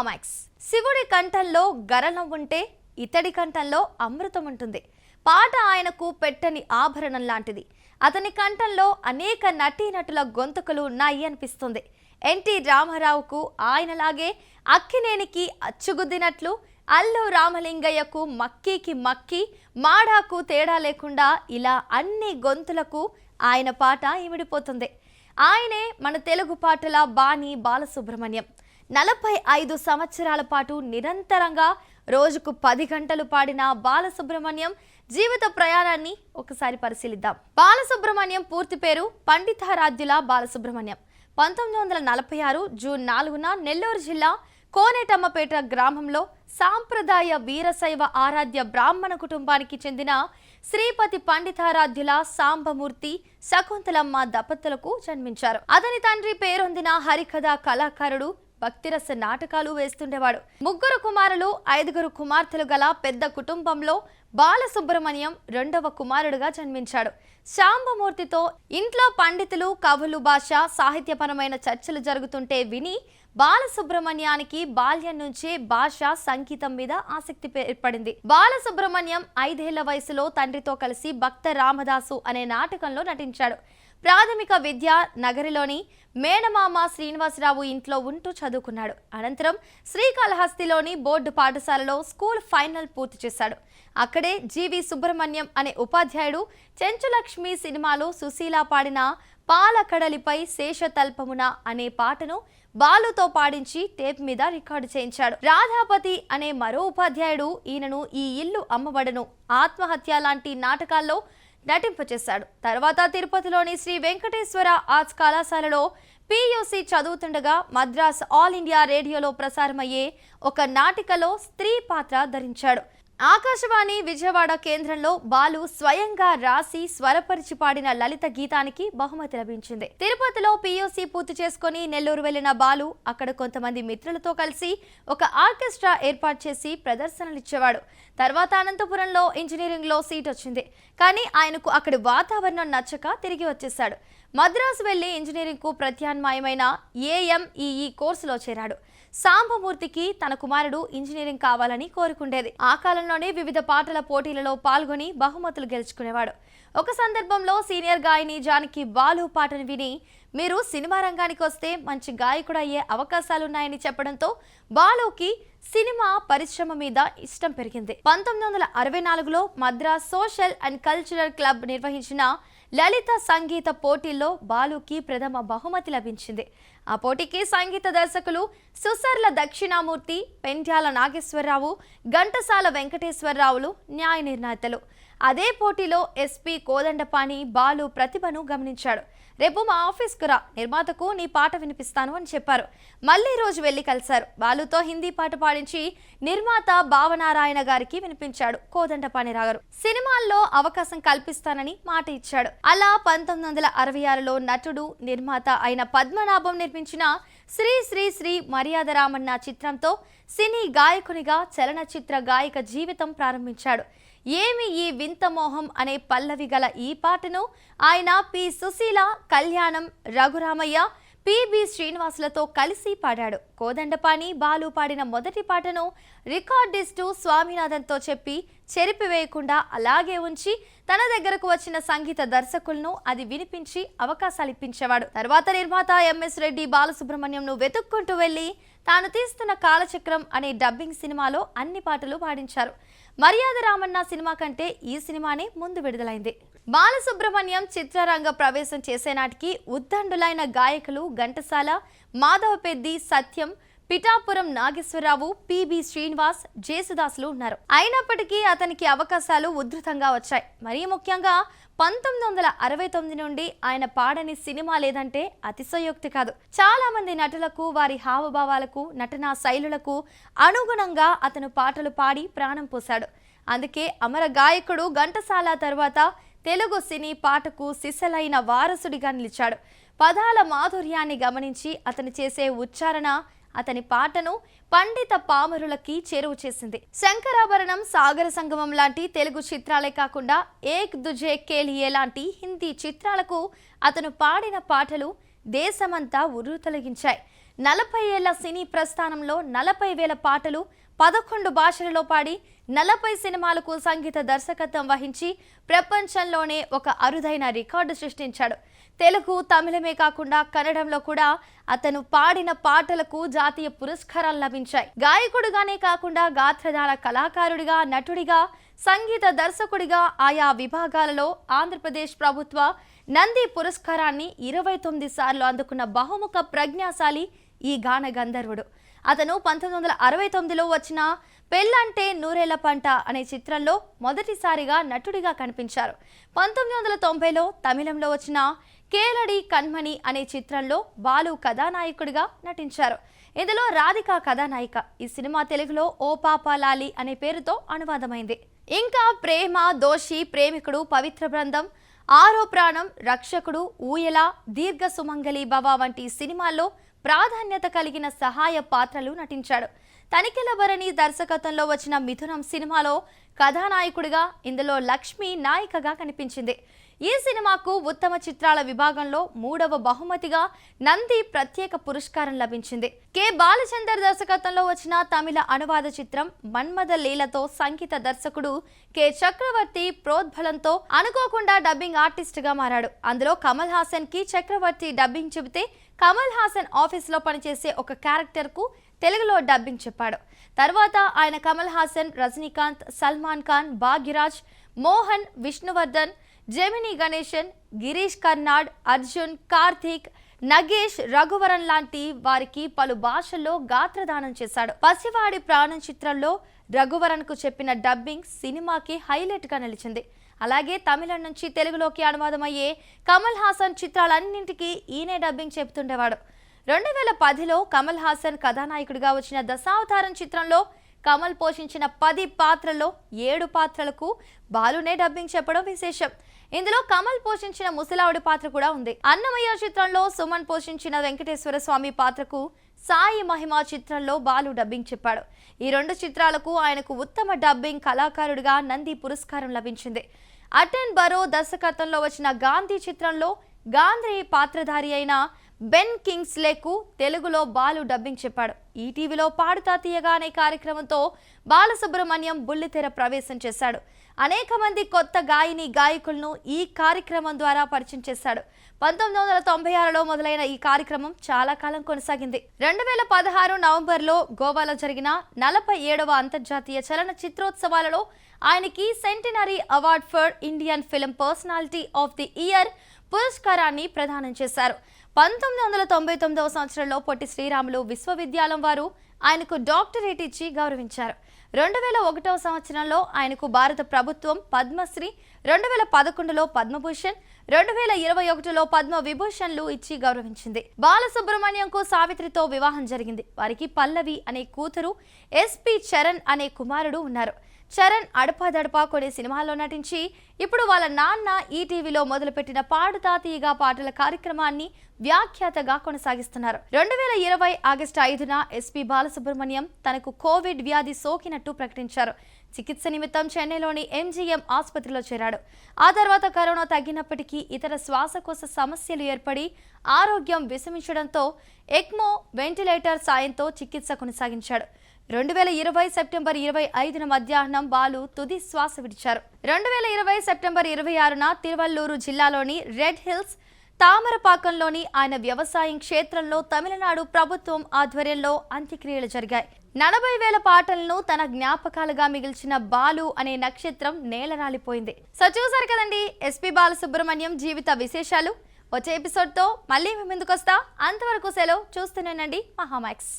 మామాక్స్. శివుడి కంఠంలో గరళం ఉంటే ఇతడి కంఠంలో అమృతం ఉంటుంది. పాట ఆయనకు పెట్టని ఆభరణం లాంటిది. అతని కంఠంలో అనేక నటీనటుల గొంతుకలు ఉన్నాయి అనిపిస్తుంది. ఎన్టీ రామారావుకు ఆయనలాగే అక్కినేనికి అచ్చుగుద్దినట్లు, అల్లు రామలింగయ్యకు మక్కీకి మక్కి, మాడాకు తేడా లేకుండా ఇలా అన్ని గొంతులకు ఆయన పాట ఇమిడిపోతుంది. ఆయనే మన తెలుగు పాటల బాణి బాలసుబ్రహ్మణ్యం. 45 సంవత్సరాల పాటు నిరంతరంగా రోజుకు 10 గంటలు పాడిన బాలసుబ్రహ్మణ్యం జీవిత ప్రయాణాన్ని ఒకసారి పరిశీలిద్దాం. బాలసుబ్రహ్మణ్యం పూర్తి పేరు పండితారాధ్యుల బాలసుబ్రహ్మణ్యం. 1946 జూన్ 4న నెల్లూరు జిల్లా కోనేటమ్మపేట గ్రామంలో సాంప్రదాయ వీరశైవ ఆరాధ్య బ్రాహ్మణ కుటుంబానికి చెందిన శ్రీపతి పండితారాధ్యుల సాంబమూర్తి, శకుంతలమ్మ దంపతులకు జన్మించారు. అతని తండ్రి పేరొందిన హరికథ కళాకారుడు, భక్తిరస నాటకాలు వేస్తుండేవాడు. 3 కుమారులు, 5 కుమార్తెలు గల పెద్ద కుటుంబంలో బాలసుబ్రహ్మణ్యం 2వ కుమారుడుగా జన్మించాడు. శాంబమూర్తితో ఇంట్లో పండితులు, కవులు, భాష సాహిత్యపరమైన చర్చలు జరుగుతుంటే విని బాలసుబ్రహ్మణ్యానికి బాల్యం నుంచే భాష, సంగీతం మీద ఆసక్తి ఏర్పడింది. బాలసుబ్రహ్మణ్యం 5 ఏళ్ల వయసులో తండ్రితో కలిసి భక్త రామదాసు అనే నాటకంలో నటించాడు. ప్రాథమిక విద్య నగరిలోని మేనమామ శ్రీనివాసరావు ఇంట్లో ఉంటూ చదువుకున్నాడు. అనంతరం శ్రీకాళహస్తిలోని బోర్డు పాఠశాలలో స్కూల్ ఫైనల్ పూర్తి చేశాడు. అక్కడే జీవి సుబ్రహ్మణ్యం అనే ఉపాధ్యాయుడు చెంచులక్ష్మి సినిమాలో సుశీల పాడిన పాలకడలిపై శేషతల్పమున అనే పాటను బాలుతో పాడించి టేప్ మీద రికార్డు చేయించాడు. రాధాపతి అనే మరో ఉపాధ్యాయుడు ఈయనను ఈ ఇల్లు అమ్మబడను, ఆత్మహత్య లాంటి నాటకాల్లో నటింపచేశాడు. తర్వాత తిరుపతిలోని శ్రీ వెంకటేశ్వర ఆర్ట్స్ కళాశాలలో PUC చదువుతుండగా మద్రాస్ ఆల్ ఇండియా రేడియోలో ప్రసారమయ్యే ఒక నాటికలో స్త్రీ పాత్ర ధరించాడు. ఆకాశవాణి విజయవాడ కేంద్రంలో బాలు స్వయంగా రాసి స్వరపరిచి పాడిన లలిత గీతానికి బహుమతి లభించింది. తిరుపతిలో PUC పూర్తి చేసుకుని నెల్లూరు వెళ్లిన బాలు అక్కడ కొంతమంది మిత్రులతో కలిసి ఒక ఆర్కెస్ట్రా ఏర్పాటు చేసి ప్రదర్శనలిచ్చేవాడు. తర్వాత అనంతపురంలో ఇంజనీరింగ్లో సీట్ వచ్చింది. కానీ ఆయనకు అక్కడి వాతావరణం నచ్చక తిరిగి వచ్చేశాడు. మద్రాసు వెళ్లి ఇంజనీరింగ్కు ప్రత్యామ్నాయమైన AMEE కోర్సులో చేరాడు. సాంబమూర్తికి తన కుమారుడు ఇంజనీరింగ్ కావాలని కోరుకుండేది. ఆ కాలంలోనే వివిధ పాటల పోటీలలో పాల్గొని బహుమతులు గెలుచుకునేవాడు. ఒక సందర్భంలో సీనియర్ గాయని జానకి బాలు పాటను విని, మీరు సినిమా రంగానికి వస్తే మంచి గాయకుడు అయ్యే అవకాశాలున్నాయని చెప్పడంతో బాలుకి సినిమా పరిశ్రమ మీద ఇష్టం పెరిగింది. 1964లో Madras social and cultural club నిర్వహించిన లలిత సంగీత పోటీల్లో బాలుకి ప్రథమ బహుమతి లభించింది. ఆ పోటీకి సంగీత దర్శకులు సుసర్ల దక్షిణామూర్తి, పెండ్యాల నాగేశ్వరరావు, ఘంటసాల వెంకటేశ్వరరావులు న్యాయ నిర్ణేతలు. అదే పోటీలో SP కోదండపాణి బాలు ప్రతిభను గమనించాడు. రేపు మా ఆఫీస్కు రా, నిర్మాతకు నీ పాట వినిపిస్తాను అని చెప్పారు. మళ్ళీ రోజు వెళ్లి కలిశారు. బాలుతో హిందీ పాట పాడించి నిర్మాత భావనారాయణ గారికి వినిపించాడు కోదండపాణి గారు. సినిమాల్లో అవకాశం కల్పిస్తానని మాట ఇచ్చాడు. అలా 1966లో నటుడు, నిర్మాత అయిన పద్మనాభం నిర్మించిన శ్రీ శ్రీ శ్రీ మర్యాద రామన్న చిత్రంతో సినీ గాయకునిగా చలనచిత్ర గాయక జీవితం ప్రారంభించాడు. ఏమి ఈ వింత మోహం అనే పల్లవి గల ఈ పాటను ఆయన P. సుశీల, కళ్యాణం, రఘురామయ్య, PB శ్రీనివాసులతో కలిసి పాడాడు. కోదండపాణి బాలు పాడిన మొదటి పాటను రికార్డిస్టు స్వామినాథన్తో చెప్పి చెరిపివేయకుండా అలాగే ఉంచి తన దగ్గరకు వచ్చిన సంగీత దర్శకులను అది వినిపించి అవకాశాలు ఇప్పించేవాడు. తర్వాత నిర్మాత MS రెడ్డి బాలసుబ్రహ్మణ్యంను వెతుక్కుంటూ వెళ్లి తాను తీస్తున్న కాలచక్రం అనే డబ్బింగ్ సినిమాలో అన్ని పాటలు పాడించారు. మర్యాద రామన్న సినిమా కంటే ఈ సినిమానే ముందు విడుదలైంది. బాలసుబ్రహ్మణ్యం చిత్రరంగ ప్రవేశం చేసే నాటికి ఉద్దండులైన గాయకులు ఘంటసాల, మాధవపెద్ది, సత్యం, పిఠాపురం నాగేశ్వరరావు, PB శ్రీనివాస్, జేసుదాసులు ఉన్నారు. అయినప్పటికీ అతనికి అవకాశాలు ఉధృతంగా వచ్చాయి. మరీ ముఖ్యంగా 1969 నుండి ఆయన పాడని సినిమా లేదంటే అతిశయోక్తి కాదు. చాలా మంది నటులకు వారి హావభావాలకు, నటనా శైలులకు అనుగుణంగా అతను పాటలు పాడి ప్రాణం పోశాడు. అందుకే అమర గాయకుడు ఘంటసాల తర్వాత తెలుగు సినీ పాటకు సిసలైన వారసుడిగా నిలిచాడు. పదాల మాధుర్యాన్ని గమనించి అతను చేసే ఉచ్చారణ అతని పాటను పండిత పామరులకి చేరువ చేసింది. శంకరాభరణం, సాగర సంగమం లాంటి తెలుగు చిత్రాలే కాకుండా ఏక్ దుజే కేలియే లాంటి హిందీ చిత్రాలకు అతను పాడిన పాటలు దేశమంతా ఉర్రూతలగించాయి. 40 ఏళ్ల సినీ ప్రస్థానంలో 40,000 పాటలు 11 భాషలలో పాడి 40 సినిమాలకు సంగీత దర్శకత్వం వహించి ప్రపంచంలోనే ఒక అరుదైన రికార్డు సృష్టించాడు. తెలుగు, తమిళమే కాకుండా కన్నడంలో కూడా అతను పాడిన పాటలకు జాతీయ పురస్కారాలు లభించాయి. గాయకుడిగానే కాకుండా గాత్రధార కళాకారుడిగా, నటుడిగా, సంగీత దర్శకుడిగా ఆయా విభాగాలలో ఆంధ్రప్రదేశ్ ప్రభుత్వ నంది పురస్కారాన్ని 29 సార్లు అందుకున్న బహుముఖ ప్రజ్ఞాశాలి ఈ గాన గంధర్వుడు. అతను 1969లో వచ్చిన పెళ్ళంటే నూరేళ్ల పంట అనే చిత్రంలో మొదటిసారిగా నటుడిగా కనిపించారు. 1990లో తమిళంలో వచ్చిన కేలడి కన్మణి అనే చిత్రంలో బాలు కథానాయకుడిగా నటించారు. ఇందులో రాధిక కథానాయిక. ఈ సినిమా తెలుగులో ఓ పాప లాలి అనే పేరుతో అనువాదమైంది. ఇంకా ప్రేమ, దోషి, ప్రేమికుడు, పవిత్ర బృందం, ఆరో ప్రాణం, రక్షకుడు, ఊయల, దీర్ఘ సుమంగళి భవ వంటి సినిమాల్లో ప్రాధాన్యత కలిగిన సహాయ పాత్రలు నటించాడు. తనికెల భరణి దర్శకత్వంలో వచ్చిన మిథునం సినిమాలో కథానాయకుడిగా, ఇందులో లక్ష్మి నాయికగా కనిపించింది. ఈ సినిమాకు ఉత్తమ చిత్రాల విభాగంలో 3వ బహుమతిగా నంది ప్రత్యేక పురస్కారం లభించింది. కె బాలచందర్ దర్శకత్వంలో వచ్చిన తమిళ అనువాద చిత్రం మన్మథ లీలతో సంగీత దర్శకుడు కె చక్రవర్తి ప్రోద్బలంతో అనుకోకుండా డబ్బింగ్ ఆర్టిస్ట్ గా మారాడు. అందులో కమల్ హాసన్ కి చక్రవర్తి డబ్బింగ్ చెబితే కమల్ హాసన్ ఆఫీస్ లో పనిచేసే ఒక క్యారెక్టర్ కు తెలుగులో డబ్బింగ్ చెప్పాడు. తర్వాత ఆయన కమల్ హాసన్, రజనీకాంత్, సల్మాన్ ఖాన్, భాగ్యరాజ్, మోహన్, విష్ణువర్ధన్, జెమిని గణేశన్, గిరీష్ కర్నాడ్, అర్జున్, కార్తీక్, నగేష్, రఘువరన్ లాంటి వారికి పలు భాషల్లో గాత్రదానం చేశాడు. పసివాడి ప్రాణం చిత్రంలో రఘువరన్ కు చెప్పిన డబ్బింగ్ సినిమాకి హైలైట్ గా నిలిచింది. అలాగే తమిళం నుంచి తెలుగులోకి అనువాదమయ్యే కమల్ హాసన్ చిత్రాలన్నింటికీ ఈయనే డబ్బింగ్ చెబుతుండేవాడు. 2010లో కమల్ హాసన్ కథానాయకుడిగా వచ్చిన దశావతారం చిత్రంలో కమల్ పోషించిన 10 పాత్రల్లో 7 పాత్రలకు బాలునే డబ్బింగ్ చెప్పడం విశేషం. ఇందులో కమల్ పోషించిన ముసలావుడి పాత్ర కూడా ఉంది. అన్నమయ్య చిత్రంలో సుమన్ పోషించిన వెంకటేశ్వర స్వామి పాత్రకు సాయి మహిమ చిత్రంలో బాలు డబ్బింగ్ చెప్పాడు. ఈ 2 చిత్రాలకు ఆయనకు ఉత్తమ డబ్బింగ్ కళాకారుడిగా నంది పురస్కారం లభించింది. అటెన్ బరో దర్శకత్వంలో వచ్చిన గాంధీ చిత్రంలో గాంధీ పాత్రధారి అయిన బెన్ కింగ్స్లేకు తెలుగులో బాలు డబ్బింగ్ చెప్పాడు. ఈటీవీలో పాడుతా తీయగా అనే కార్యక్రమంతో బాలసుబ్రహ్మణ్యం బుల్లితెర ప్రవేశం చేశాడు. అనేక మంది కొత్త గాయని గాయకులను ఈ కార్యక్రమం ద్వారా పరిచయం చేశాడు. 1996లో మొదలైన ఈ కార్యక్రమం చాలా కాలం కొనసాగింది. 2016 నవంబర్లో గోవాలో జరిగిన 47వ అంతర్జాతీయ చలన చిత్రోత్సవాలలో ఆయనకి centenary award for Indian film personality of the year పురస్కారాన్ని ప్రదానం చేశారు. 1999వ సంవత్సరంలో పొట్టి శ్రీరాములు విశ్వవిద్యాలయం వారు ఆయనకు డాక్టరేట్ ఇచ్చి గౌరవించారు. 2001వ సంవత్సరంలో ఆయనకు భారత ప్రభుత్వం పద్మశ్రీ, 2011లో పద్మభూషణ్, 2021లో పద్మ విభూషణ్లు ఇచ్చి గౌరవించింది. బాలసుబ్రహ్మణ్యంకు సావిత్రితో వివాహం జరిగింది. వారికి పల్లవి అనే కూతురు, ఎస్పి చరణ్ అనే కుమారుడు ఉన్నారు. చరణ్ అడపాదడపా కొన్ని సినిమాల్లో నటించి ఇప్పుడు వాళ్ళ నాన్న ఈటీవీలో మొదలుపెట్టిన పాడుతా తీయగా పాటల కార్యక్రమాన్ని వ్యాఖ్యాతగా కొనసాగిస్తున్నారు. 2020 ఆగస్టు 5న ఎస్పీ బాలసుబ్రహ్మణ్యం తనకు కోవిడ్ వ్యాధి సోకినట్టు ప్రకటించారు. చికిత్స నిమిత్తం చెన్నైలోని ఎంజీఎం ఆసుపత్రిలో చేరాడు. ఆ తర్వాత కరోనా తగ్గినప్పటికీ ఇతర శ్వాసకోశ సమస్యలు ఏర్పడి ఆరోగ్యం విషమించడంతో ఎక్మో వెంటిలేటర్ సాయంతో చికిత్స కొనసాగించాడు. 2020 సెప్టెంబర్ 25న మధ్యాహ్నం బాలు తుది శ్వాస విడిచారు. 2020 సెప్టెంబర్ 26న తిరువల్లూరు జిల్లాలోని రెడ్ హిల్స్ తామరపాకంలోని ఆయన వ్యవసాయం క్షేత్రంలో తమిళనాడు ప్రభుత్వం ఆధ్వర్యంలో అంత్యక్రియలు జరిగాయి. 40,000 పాటలను తన జ్ఞాపకాలుగా మిగిల్చిన బాలు అనే నక్షత్రం నేలరాలిపోయింది. సో చూసారు కదండి ఎస్పీ బాలసుబ్రహ్మణ్యం జీవిత విశేషాలు. వచ్చే ఎపిసోడ్తో మళ్ళీ మీ ముందుకు వస్తా. అంతవరకు సెలవు. చూస్తూనేనండి మహామాక్స్.